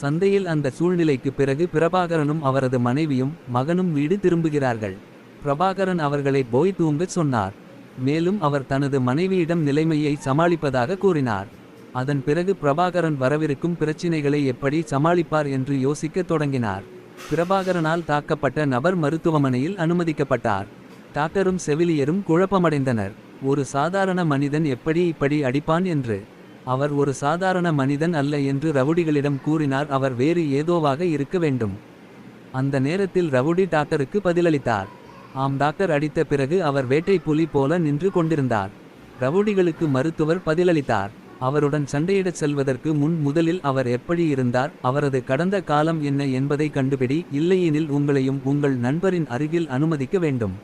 சந்தையில் அந்த சூழ்நிலைக்கு பிறகு பிரபாகரனும் அவரது மனைவியும் மகனும் வீடு திரும்புகிறார்கள். பிரபாகரன் அவர்களை போய் தூங்கச் சொன்னார். மேலும் அவர் தனது மனைவியிடம் நிலைமையை சமாளிப்பதாக கூறினார். அதன் பிறகு பிரபாகரன் வரவிருக்கும் பிரச்சினைகளை எப்படி சமாளிப்பார் என்று யோசிக்கத் தொடங்கினார். பிரபாகரனால் தாக்கப்பட்ட நபர் மருத்துவமனையில் அனுமதிக்கப்பட்டார். டாக்டரும் செவிலியரும் குழப்பமடைந்தனர். ஒரு சாதாரண மனிதன் எப்படி இப்படி அடிப்பான் என்று. அவர் ஒரு சாதாரண மனிதன் அல்ல என்று ரவுடிகளிடம் கூறினார். அவர் வேறு ஏதோவாக இருக்க வேண்டும். அந்த நேரத்தில் ரவுடி டாக்டருக்கு பதிலளித்தார். ஆம், டாக்டர் அடித்த பிறகு அவர் வேட்டை புலி போல நின்று கொண்டிருந்தார். ரவுடிகளுக்கு மருத்துவர் பதிலளித்தார். அவருடன் சண்டையிடச் செல்வதற்கு முன் முதலில் அவர் எப்படி இருந்தார், அவரது கடந்த காலம் என்ன என்பதை கண்டுபிடி, இல்லையெனில் உங்களையும் உங்கள் நண்பரின் அருகில் அனுமதிக்க வேண்டும்.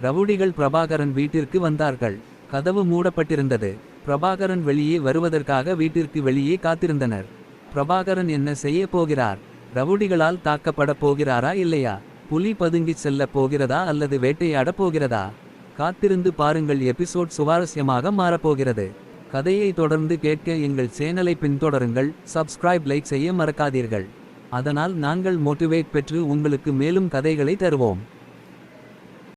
ரவுடிகள் பிரபாகரன் வீட்டிற்கு வந்தார்கள். கதவு மூடப்பட்டிருந்தது. பிரபாகரன் வெளியே வருவதற்காக வீட்டிற்கு வெளியே காத்திருந்தனர். பிரபாகரன் என்ன செய்ய போகிறார்? ரவுடிகளால் தாக்கப்பட போகிறாரா இல்லையா? புலி பதுங்கிச் செல்ல போகிறதா அல்லது வேட்டையாடப் போகிறதா? காத்திருந்து பாருங்கள். எபிசோட் சுவாரஸ்யமாக மாறப்போகிறது. கதையை தொடர்ந்து கேட்க எங்கள் சேனலை பின்தொடருங்கள். சப்ஸ்கிரைப், லைக் செய்ய மறக்காதீர்கள். அதனால் நாங்கள் மோட்டிவேட் பெற்று உங்களுக்கு மேலும் கதைகளை தருவோம்.